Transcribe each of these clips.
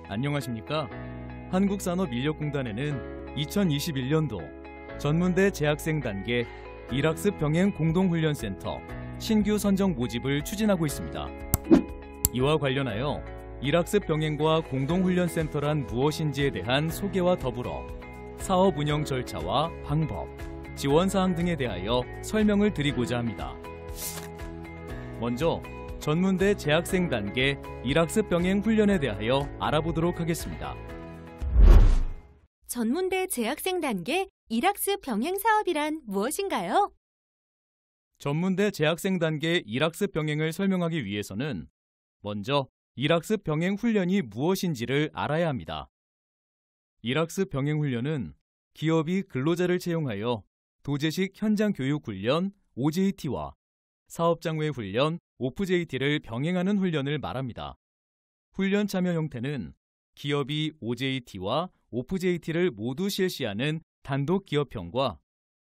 안녕하십니까? 한국산업인력공단에는 2021년도 전문대 재학생 단계 일학습 병행 공동훈련센터 신규 선정 모집을 추진하고 있습니다. 이와 관련하여 일학습 병행과 공동훈련센터란 무엇인지에 대한 소개와 더불어 사업 운영 절차와 방법, 지원사항 등에 대하여 설명을 드리고자 합니다. 먼저 전문대 재학생 단계 일학습 병행 훈련에 대하여 알아보도록 하겠습니다. 전문대 재학생 단계 일학습 병행 사업이란 무엇인가요? 전문대 재학생 단계 일학습 병행을 설명하기 위해서는 먼저 일학습 병행 훈련이 무엇인지를 알아야 합니다. 일학습 병행 훈련은 기업이 근로자를 채용하여 도제식 현장 교육 훈련 OJT와 사업장 외 훈련 OFJT를 병행하는 훈련을 말합니다. 훈련 참여 형태는 기업이 OJT와 OFJT를 모두 실시하는 단독 기업형과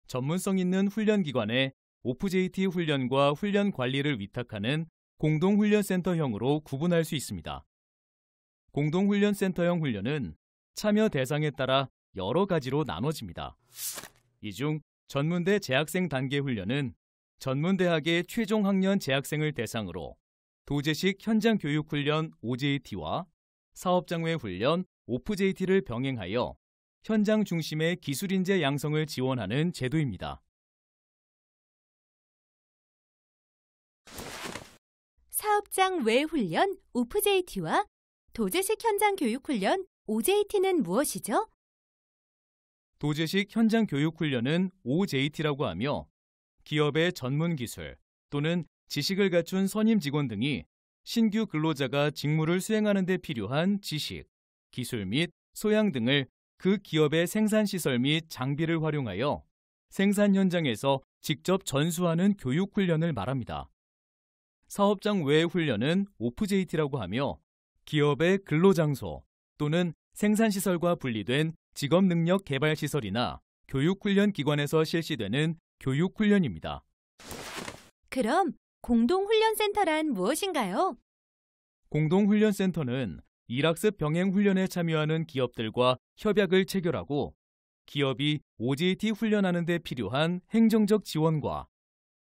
전문성 있는 훈련기관에 OFJT 훈련과 훈련 관리를 위탁하는 공동훈련센터형으로 구분할 수 있습니다. 공동훈련센터형 훈련은 참여 대상에 따라 여러 가지로 나눠집니다. 이 중 전문대 재학생 단계 훈련은 전문대학의 최종 학년 재학생을 대상으로 도제식 현장 교육 훈련 OJT와 사업장 외 훈련 OFJT를 병행하여 현장 중심의 기술인재 양성을 지원하는 제도입니다. 사업장 외 훈련 OFJT와 도제식 현장 교육 훈련 OJT는 무엇이죠? 도제식 현장 교육 훈련은 OJT라고 하며 기업의 전문 기술 또는 지식을 갖춘 선임 직원 등이 신규 근로자가 직무를 수행하는 데 필요한 지식, 기술 및 소양 등을 그 기업의 생산시설 및 장비를 활용하여 생산 현장에서 직접 전수하는 교육 훈련을 말합니다. 사업장 외 훈련은 OFJT라고 하며 기업의 근로장소 또는 생산시설과 분리된 직업능력 개발시설이나 교육훈련기관에서 실시되는 교육훈련입니다. 그럼 공동훈련센터란 무엇인가요? 공동훈련센터는 일학습 병행 훈련에 참여하는 기업들과 협약을 체결하고 기업이 OJT 훈련하는 데 필요한 행정적 지원과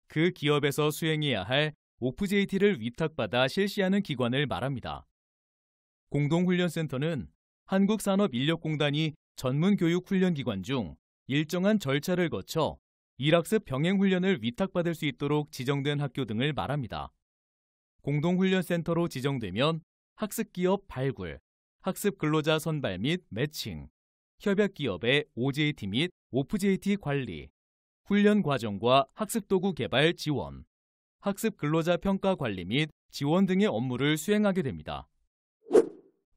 그 기업에서 수행해야 할 OFJT를 위탁받아 실시하는 기관을 말합니다. 공동훈련센터는 한국산업인력공단이 전문교육훈련기관 중 일정한 절차를 거쳐 일학습 병행훈련을 위탁받을 수 있도록 지정된 학교 등을 말합니다. 공동훈련센터로 지정되면 학습기업 발굴, 학습근로자 선발 및 매칭, 협약기업의 OJT 및 OFJT 관리, 훈련 과정과 학습도구 개발 지원, 학습근로자 평가 관리 및 지원 등의 업무를 수행하게 됩니다.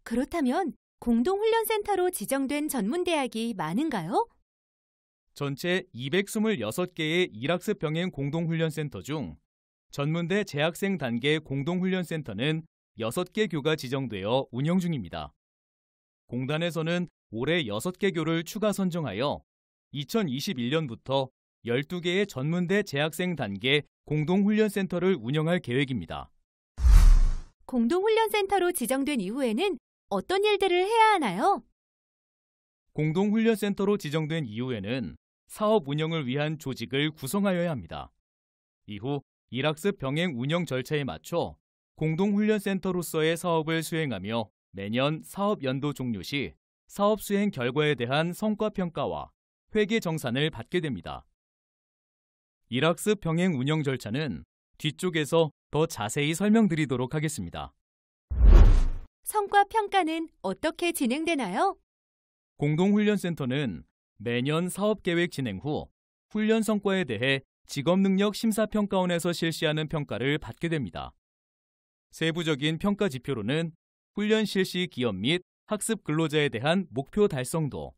그렇다면 공동훈련센터로 지정된 전문대학이 많은가요? 전체 226개의 일학습 병행 공동훈련센터 중 전문대 재학생 단계 공동훈련센터는 6개 교가 지정되어 운영 중입니다. 공단에서는 올해 6개 교를 추가 선정하여 2021년부터 12개의 전문대 재학생 단계 공동훈련센터를 운영할 계획입니다. 공동훈련센터로 지정된 이후에는 어떤 일들을 해야 하나요? 공동훈련센터로 지정된 이후에는 사업 운영을 위한 조직을 구성하여야 합니다. 이후 일학습 병행 운영 절차에 맞춰 공동훈련센터로서의 사업을 수행하며 매년 사업 연도 종료 시 사업 수행 결과에 대한 성과평가와 회계정산을 받게 됩니다. 일학습 병행 운영 절차는 뒤쪽에서 더 자세히 설명드리도록 하겠습니다. 성과평가는 어떻게 진행되나요? 공동훈련센터는 매년 사업계획 진행 후 훈련 성과에 대해 직업능력 심사평가원에서 실시하는 평가를 받게 됩니다. 세부적인 평가 지표로는 훈련 실시 기업 및 학습 근로자에 대한 목표 달성도,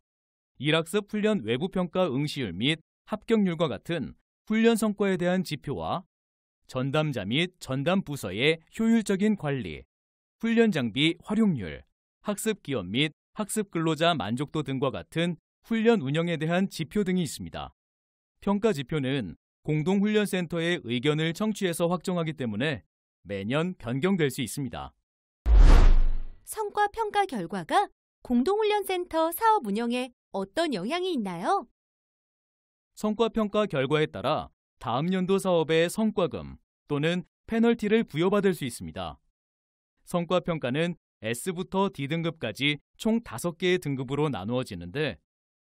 일학습 훈련 외부평가 응시율 및 합격률과 같은 훈련 성과에 대한 지표와 전담자 및 전담 부서의 효율적인 관리, 훈련 장비 활용률, 학습 기업 및 학습 근로자 만족도 등과 같은 훈련 운영에 대한 지표 등이 있습니다. 평가 지표는 공동훈련센터의 의견을 청취해서 확정하기 때문에 매년 변경될 수 있습니다. 성과 평가 결과가 공동훈련센터 사업 운영에 어떤 영향이 있나요? 성과평가 결과에 따라 다음 연도 사업의 성과금 또는 페널티를 부여받을 수 있습니다. 성과평가는 S부터 D등급까지 총 5개의 등급으로 나누어지는데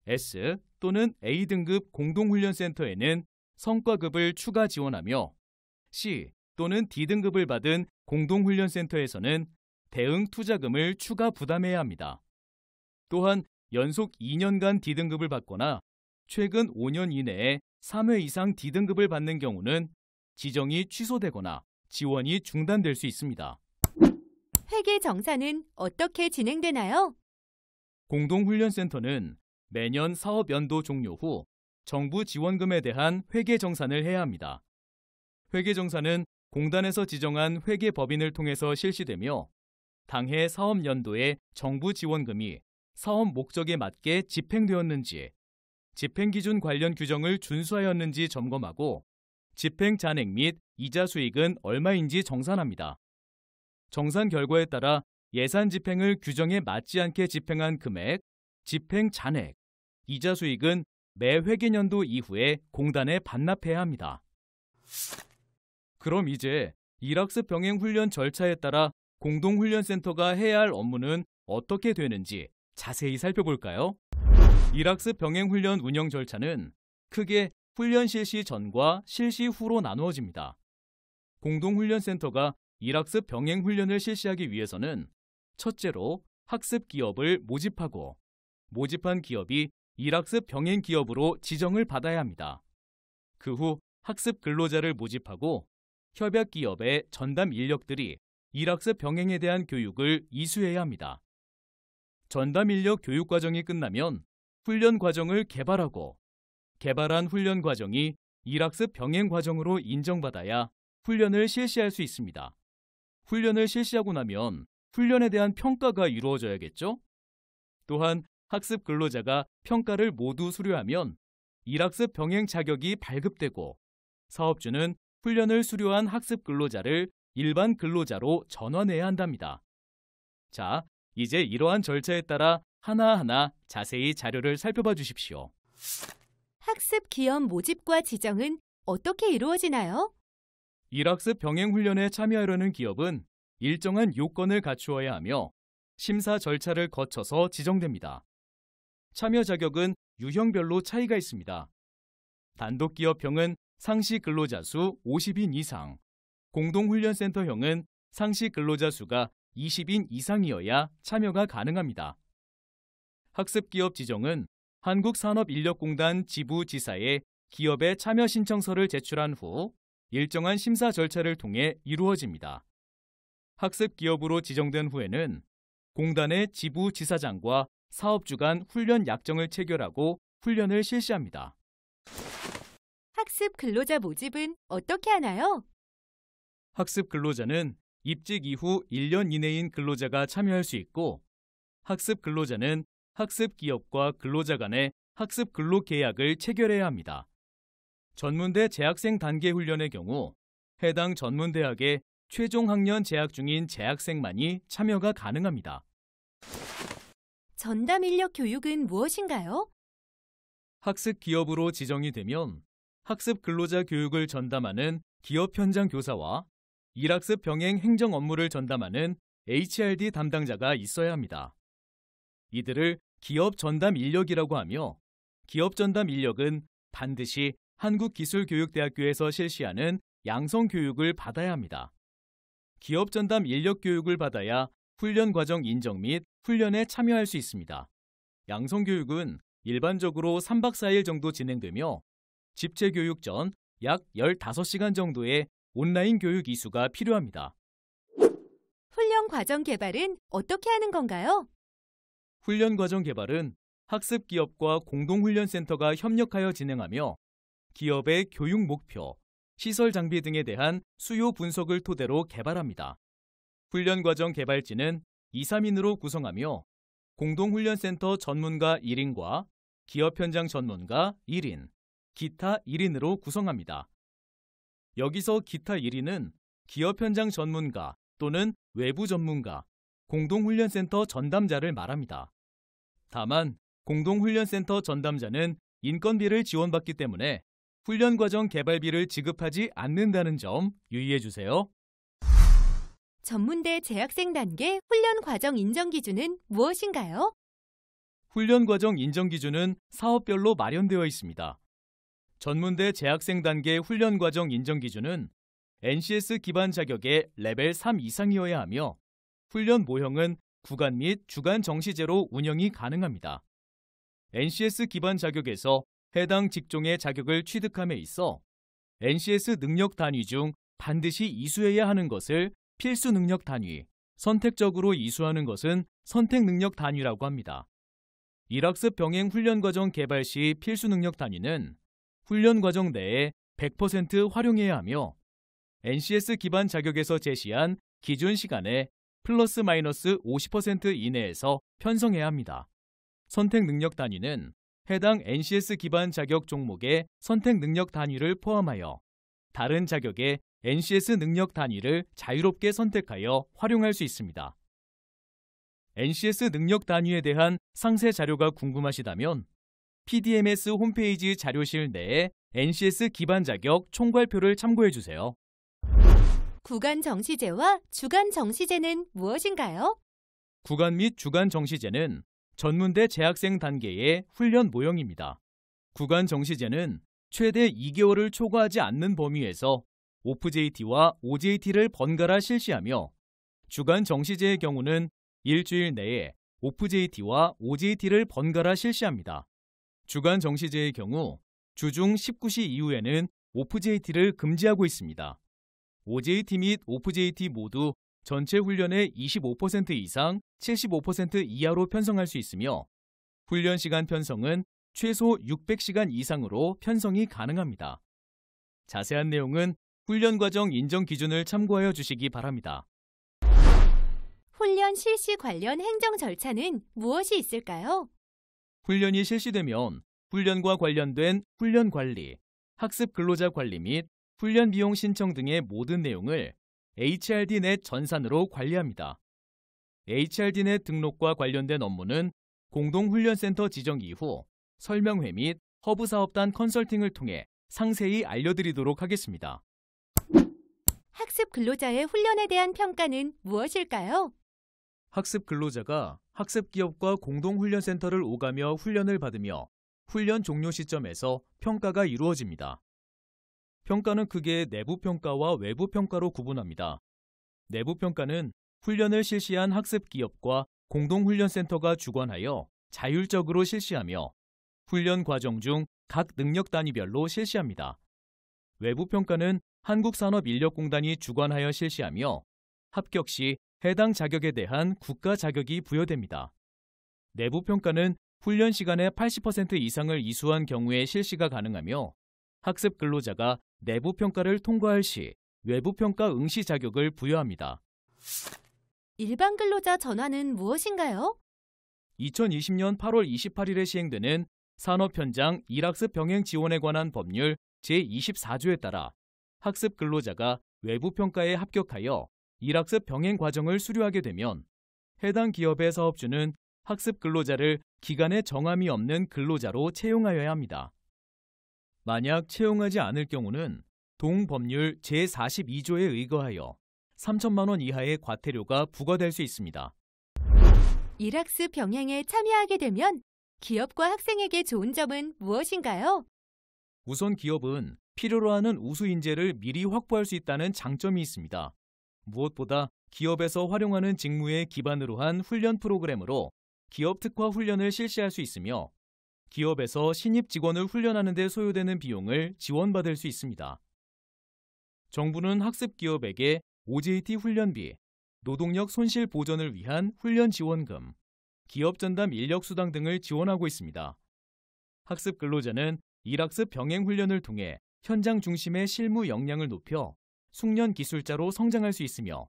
S 또는 A등급 공동훈련센터에는 성과급을 추가 지원하며 C 또는 D등급을 받은 공동훈련센터에서는 대응 투자금을 추가 부담해야 합니다. 또한 연속 2년간 D등급을 받거나 최근 5년 이내에 3회 이상 D등급을 받는 경우는 지정이 취소되거나 지원이 중단될 수 있습니다. 회계 정산은 어떻게 진행되나요? 공동훈련센터는 매년 사업 연도 종료 후 정부 지원금에 대한 회계 정산을 해야 합니다. 회계 정산은 공단에서 지정한 회계법인을 통해서 실시되며 당해 사업 연도에 정부 지원금이 사업 목적에 맞게 집행되었는지, 집행기준 관련 규정을 준수하였는지 점검하고 집행 잔액 및 이자 수익은 얼마인지 정산합니다. 정산 결과에 따라 예산 집행을 규정에 맞지 않게 집행한 금액, 집행 잔액, 이자 수익은 매 회계년도 이후에 공단에 반납해야 합니다. 그럼 이제 일학습 병행 훈련 절차에 따라 공동훈련센터가 해야 할 업무는 어떻게 되는지 자세히 살펴볼까요? 일학습 병행 훈련 운영 절차는 크게 훈련 실시 전과 실시 후로 나누어집니다. 공동훈련센터가 일학습 병행 훈련을 실시하기 위해서는 첫째로 학습 기업을 모집하고 모집한 기업이 일학습 병행 기업으로 지정을 받아야 합니다. 그 후 학습 근로자를 모집하고 협약 기업의 전담 인력들이 일학습 병행에 대한 교육을 이수해야 합니다. 전담 인력 교육 과정이 끝나면 훈련 과정을 개발하고 개발한 훈련 과정이 일학습 병행 과정으로 인정받아야 훈련을 실시할 수 있습니다. 훈련을 실시하고 나면 훈련에 대한 평가가 이루어져야겠죠? 또한 학습 근로자가 평가를 모두 수료하면 일학습 병행 자격이 발급되고 사업주는 훈련을 수료한 학습 근로자를 일반 근로자로 전환해야 한답니다. 자, 이제 이러한 절차에 따라 하나하나 자세히 자료를 살펴봐 주십시오. 학습 기업 모집과 지정은 어떻게 이루어지나요? 일학습 병행 훈련에 참여하려는 기업은 일정한 요건을 갖추어야 하며 심사 절차를 거쳐서 지정됩니다. 참여 자격은 유형별로 차이가 있습니다. 단독기업형은 상시 근로자 수 50인 이상, 공동훈련센터형은 상시 근로자 수가 20인 이상이어야 참여가 가능합니다. 학습기업 지정은 한국산업인력공단 지부지사에 기업의 참여 신청서를 제출한 후 일정한 심사 절차를 통해 이루어집니다. 학습기업으로 지정된 후에는 공단의 지부지사장과 사업주 간 훈련 약정을 체결하고 훈련을 실시합니다. 학습 근로자 모집은 어떻게 하나요? 학습 근로자는 입직 이후 1년 이내인 근로자가 참여할 수 있고 학습 근로자는 학습 기업과 근로자 간의 학습 근로 계약을 체결해야 합니다. 전문대 재학생 단계 훈련의 경우 해당 전문대학의 최종 학년 재학 중인 재학생만이 참여가 가능합니다. 전담 인력 교육은 무엇인가요? 학습 기업으로 지정이 되면 학습 근로자 교육을 전담하는 기업 현장 교사와 일학습 병행 행정 업무를 전담하는 HRD 담당자가 있어야 합니다. 이들을 기업 전담 인력이라고 하며 기업 전담 인력은 반드시 한국기술교육대학교에서 실시하는 양성 교육을 받아야 합니다. 기업 전담 인력 교육을 받아야 훈련 과정 인정 및 훈련에 참여할 수 있습니다. 양성 교육은 일반적으로 3박 4일 정도 진행되며 집체 교육 전 약 15시간 정도의 온라인 교육 이수가 필요합니다. 훈련 과정 개발은 어떻게 하는 건가요? 훈련 과정 개발은 학습 기업과 공동훈련센터가 협력하여 진행하며 기업의 교육 목표, 시설 장비 등에 대한 수요 분석을 토대로 개발합니다. 훈련 과정 개발진은 2, 3인으로 구성하며 공동훈련센터 전문가 1인과 기업 현장 전문가 1인, 기타 1인으로 구성합니다. 여기서 기타 1인은 기업 현장 전문가 또는 외부 전문가, 공동훈련센터 전담자를 말합니다. 다만 공동훈련센터 전담자는 인건비를 지원받기 때문에 훈련과정 개발비를 지급하지 않는다는 점 유의해 주세요. 전문대 재학생 단계 훈련 과정 인정 기준은 무엇인가요? 훈련 과정 인정 기준은 사업별로 마련되어 있습니다. 전문대 재학생 단계 훈련 과정 인정 기준은 NCS 기반 자격의 레벨 3 이상이어야 하며 훈련 모형은 구간 및 주간 정시제로 운영이 가능합니다. NCS 기반 자격에서 해당 직종의 자격을 취득함에 있어 NCS 능력 단위 중 반드시 이수해야 하는 것을 필수 능력 단위, 선택적으로 이수하는 것은 선택 능력 단위라고 합니다. 일학습 병행 훈련 과정 개발 시 필수 능력 단위는 훈련 과정 내에 100% 활용해야 하며 NCS 기반 자격에서 제시한 기준 시간에 플러스 마이너스 50% 이내에서 편성해야 합니다. 선택 능력 단위는 해당 NCS 기반 자격 종목의 선택 능력 단위를 포함하여 다른 자격의 NCS 능력 단위를 자유롭게 선택하여 활용할 수 있습니다. NCS 능력 단위에 대한 상세 자료가 궁금하시다면 PDMS 홈페이지 자료실 내에 NCS 기반 자격 총괄표를 참고해 주세요. 구간 정시제와 주간 정시제는 무엇인가요? 구간 및 주간 정시제는 전문대 재학생 단계의 훈련 모형입니다. 구간 정시제는 최대 2개월을 초과하지 않는 범위에서 OFJT와 OJT를 번갈아 실시하며 주간 정시제의 경우는 일주일 내에 OFJT와 OJT를 번갈아 실시합니다. 주간 정시제의 경우 주중 19시 이후에는 OFJT를 금지하고 있습니다. OJT 및 OFJT 모두 전체 훈련의 25% 이상, 75% 이하로 편성할 수 있으며 훈련 시간 편성은 최소 600시간 이상으로 편성이 가능합니다. 자세한 내용은 훈련 과정 인정 기준을 참고하여 주시기 바랍니다. 훈련 실시 관련 행정 절차는 무엇이 있을까요? 훈련이 실시되면 훈련과 관련된 훈련 관리, 학습 근로자 관리 및 훈련 비용 신청 등의 모든 내용을 HRD넷 전산으로 관리합니다. HRD넷 등록과 관련된 업무는 공동훈련센터 지정 이후 설명회 및 허브사업단 컨설팅을 통해 상세히 알려드리도록 하겠습니다. 학습 근로자의 훈련에 대한 평가는 무엇일까요? 학습 근로자가 학습 기업과 공동훈련센터를 오가며 훈련을 받으며 훈련 종료 시점에서 평가가 이루어집니다. 평가는 크게 내부 평가와 외부 평가로 구분합니다. 내부 평가는 훈련을 실시한 학습 기업과 공동훈련센터가 주관하여 자율적으로 실시하며 훈련 과정 중 각 능력 단위별로 실시합니다. 외부 평가는 한국산업인력공단이 주관하여 실시하며 합격 시 해당 자격에 대한 국가 자격이 부여됩니다. 내부 평가는 훈련 시간의 80% 이상을 이수한 경우에 실시가 가능하며 학습 근로자가 내부 평가를 통과할 시 외부 평가 응시 자격을 부여합니다. 일반 근로자 전환은 무엇인가요? 2020년 8월 28일에 시행되는 산업 현장 일학습 병행 지원에 관한 법률 제24조에 따라 학습 근로자가 외부 평가에 합격하여 일학습 병행 과정을 수료하게 되면 해당 기업의 사업주는 학습 근로자를 기간에 정함이 없는 근로자로 채용하여야 합니다. 만약 채용하지 않을 경우는 동법률 제42조에 의거하여 3천만 원 이하의 과태료가 부과될 수 있습니다. 일학습 병행에 참여하게 되면 기업과 학생에게 좋은 점은 무엇인가요? 우선 기업은 필요로 하는 우수 인재를 미리 확보할 수 있다는 장점이 있습니다. 무엇보다 기업에서 활용하는 직무에 기반으로 한 훈련 프로그램으로 기업 특화 훈련을 실시할 수 있으며 기업에서 신입 직원을 훈련하는 데 소요되는 비용을 지원받을 수 있습니다. 정부는 학습 기업에게 OJT 훈련비, 노동력 손실 보전을 위한 훈련 지원금, 기업 전담 인력 수당 등을 지원하고 있습니다. 학습 근로자는 일학습 병행 훈련을 통해 현장 중심의 실무 역량을 높여 숙련 기술자로 성장할 수 있으며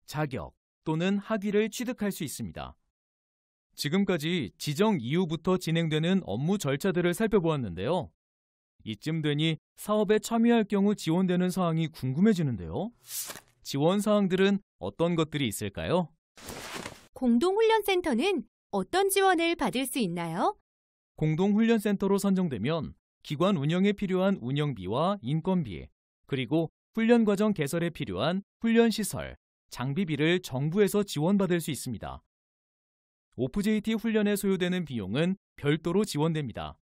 자격 또는 학위를 취득할 수 있습니다. 지금까지 지정 이후부터 진행되는 업무 절차들을 살펴보았는데요. 이쯤 되니 사업에 참여할 경우 지원되는 사항이 궁금해지는데요. 지원 사항들은 어떤 것들이 있을까요? 공동훈련센터는 어떤 지원을 받을 수 있나요? 공동훈련센터로 선정되면 기관 운영에 필요한 운영비와 인건비, 그리고 훈련 과정 개설에 필요한 훈련시설, 장비비를 정부에서 지원받을 수 있습니다. OPJT 훈련에 소요되는 비용은 별도로 지원됩니다.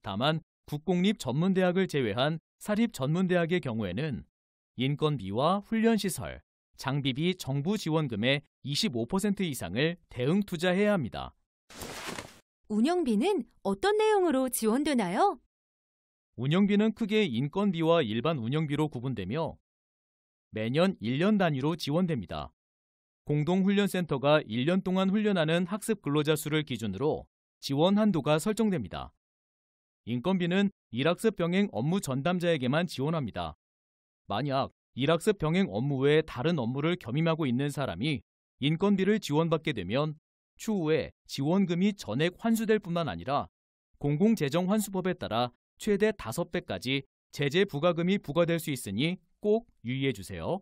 다만 국공립 전문대학을 제외한 사립 전문대학의 경우에는 인건비와 훈련시설, 장비비 정부 지원금의 25% 이상을 대응 투자해야 합니다. 운영비는 어떤 내용으로 지원되나요? 운영비는 크게 인건비와 일반 운영비로 구분되며 매년 1년 단위로 지원됩니다. 공동훈련센터가 1년 동안 훈련하는 학습 근로자 수를 기준으로 지원 한도가 설정됩니다. 인건비는 일학습 병행 업무 전담자에게만 지원합니다. 만약 일학습 병행 업무 외에 다른 업무를 겸임하고 있는 사람이 인건비를 지원받게 되면 추후에 지원금이 전액 환수될 뿐만 아니라 공공재정환수법에 따라 최대 5배까지 제재 부과금이 부과될 수 있으니 꼭 유의해 주세요.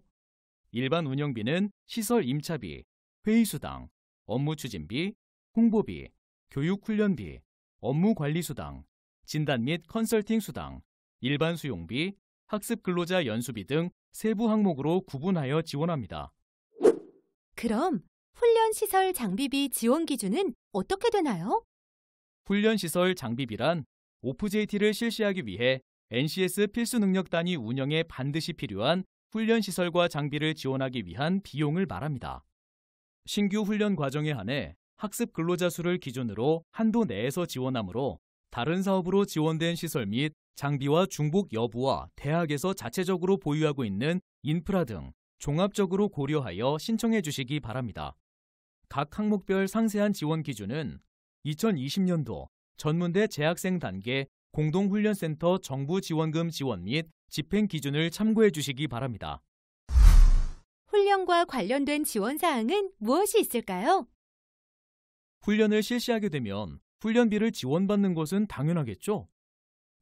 일반 운영비는 시설 임차비, 회의수당, 업무 추진비, 홍보비, 교육훈련비, 업무관리수당, 진단 및 컨설팅 수당, 일반 수용비, 학습 근로자 연수비 등 세부 항목으로 구분하여 지원합니다. 그럼 훈련시설 장비비 지원 기준은 어떻게 되나요? 훈련시설 장비비란 OPJT를 실시하기 위해 NCS 필수 능력 단위 운영에 반드시 필요한 훈련시설과 장비를 지원하기 위한 비용을 말합니다. 신규 훈련 과정에 한해 학습 근로자 수를 기준으로 한도 내에서 지원하므로 다른 사업으로 지원된 시설 및 장비와 중복 여부와 대학에서 자체적으로 보유하고 있는 인프라 등 종합적으로 고려하여 신청해 주시기 바랍니다. 각 항목별 상세한 지원 기준은 2020년도 전문대 재학생 단계 공동훈련센터 정부 지원금 지원 및 집행 기준을 참고해 주시기 바랍니다. 훈련과 관련된 지원 사항은 무엇이 있을까요? 훈련을 실시하게 되면 훈련비를 지원받는 것은 당연하겠죠?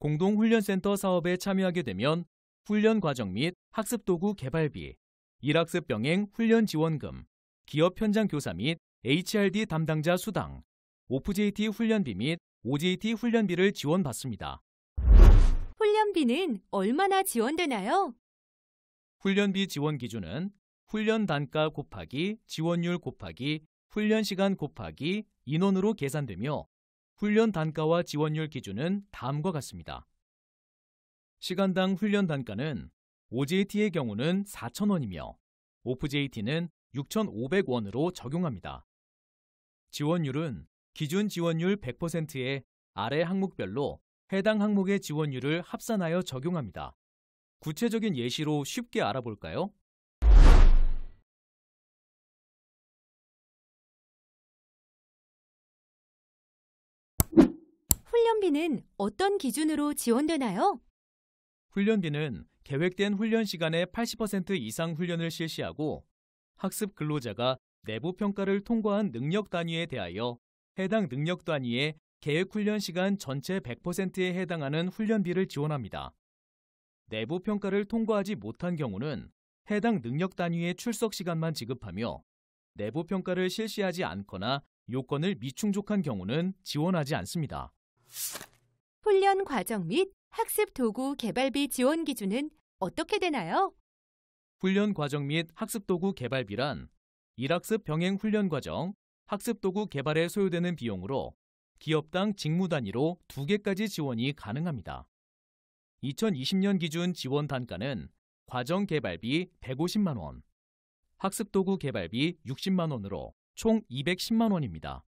공동훈련센터 사업에 참여하게 되면 훈련 과정 및 학습도구 개발비, 일학습 병행 훈련 지원금, 기업 현장 교사 및 HRD 담당자 수당, OPJT 훈련비 및 OJT 훈련비를 지원받습니다. 훈련비는 얼마나 지원되나요? 훈련비 지원 기준은 훈련 단가 곱하기 지원율 곱하기 훈련 시간 곱하기 인원으로 계산되며 훈련 단가와 지원율 기준은 다음과 같습니다. 시간당 훈련 단가는 OJT의 경우는 4,000원이며 OPJT는 6,500원으로 적용합니다. 지원율은 기준 지원율 100%에 아래 항목별로 해당 항목의 지원율을 합산하여 적용합니다. 구체적인 예시로 쉽게 알아볼까요? 훈련비는 어떤 기준으로 지원되나요? 훈련비는 계획된 훈련 시간의 80% 이상 훈련을 실시하고 학습 근로자가 내부 평가를 통과한 능력 단위에 대하여 해당 능력 단위의 계획 훈련 시간 전체 100%에 해당하는 훈련비를 지원합니다. 내부 평가를 통과하지 못한 경우는 해당 능력 단위의 출석 시간만 지급하며 내부 평가를 실시하지 않거나 요건을 미충족한 경우는 지원하지 않습니다. 훈련 과정 및 학습 도구 개발비 지원 기준은 어떻게 되나요? 훈련 과정 및 학습 도구 개발비란 일학습 병행 훈련 과정, 학습 도구 개발에 소요되는 비용으로 기업당 직무 단위로 2개까지 지원이 가능합니다. 2020년 기준 지원 단가는 과정 개발비 150만 원, 학습 도구 개발비 60만 원으로 총 210만 원입니다.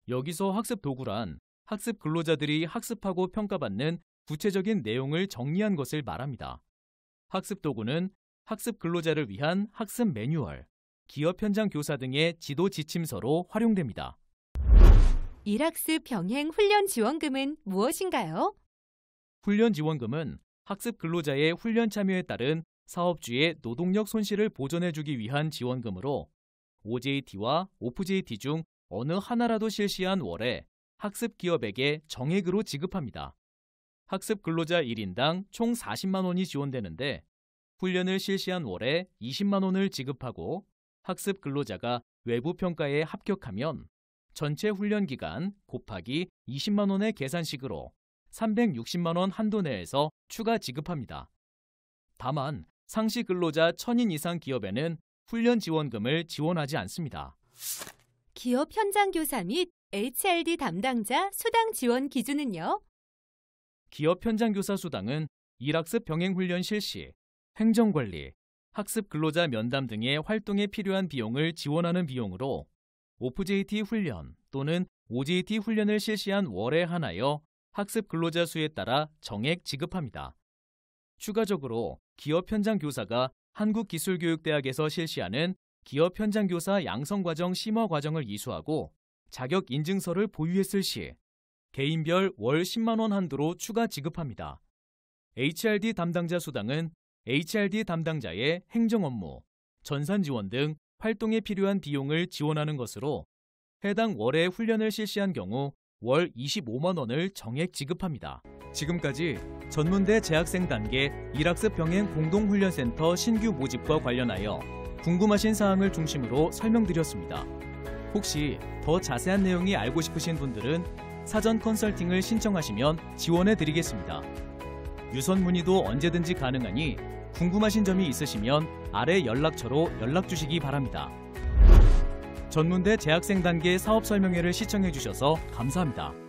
여기서 학습 도구란 학습 근로자들이 학습하고 평가받는 구체적인 내용을 정리한 것을 말합니다. 학습 도구는 학습 근로자를 위한 학습 매뉴얼, 기업 현장 교사 등의 지도 지침서로 활용됩니다. 일학습 병행 훈련 지원금은 무엇인가요? 훈련 지원금은 학습 근로자의 훈련 참여에 따른 사업주의 노동력 손실을 보전해주기 위한 지원금으로 OJT와 OPJT 중 어느 하나라도 실시한 월에 학습 기업에게 정액으로 지급합니다. 학습 근로자 1인당 총 40만 원이 지원되는데 훈련을 실시한 월에 20만 원을 지급하고 학습 근로자가 외부 평가에 합격하면 전체 훈련 기간 곱하기 20만 원의 계산식으로 360만 원 한도 내에서 추가 지급합니다. 다만 상시 근로자 1000인 이상 기업에는 훈련 지원금을 지원하지 않습니다. 기업 현장 교사 및 HRD 담당자 수당 지원 기준은요? 기업 현장 교사 수당은 일학습 병행 훈련 실시, 행정관리, 학습 근로자 면담 등의 활동에 필요한 비용을 지원하는 비용으로 오프JT 훈련 또는 OJT 훈련을 실시한 월에 한하여 학습 근로자 수에 따라 정액 지급합니다. 추가적으로 기업 현장 교사가 한국기술교육대학에서 실시하는 기업 현장 교사 양성과정 심화 과정을 이수하고 자격 인증서를 보유했을 시 개인별 월 10만 원 한도로 추가 지급합니다. HRD 담당자 수당은 HRD 담당자의 행정 업무, 전산 지원 등 활동에 필요한 비용을 지원하는 것으로 해당 월에 훈련을 실시한 경우 월 25만 원을 정액 지급합니다. 지금까지 전문대 재학생 단계 일학습 병행 공동훈련센터 신규 모집과 관련하여 궁금하신 사항을 중심으로 설명드렸습니다. 혹시 더 자세한 내용이 알고 싶으신 분들은 사전 컨설팅을 신청하시면 지원해드리겠습니다. 유선 문의도 언제든지 가능하니 궁금하신 점이 있으시면 아래 연락처로 연락 주시기 바랍니다. 전문대 재학생 단계 사업 설명회를 시청해 주셔서 감사합니다.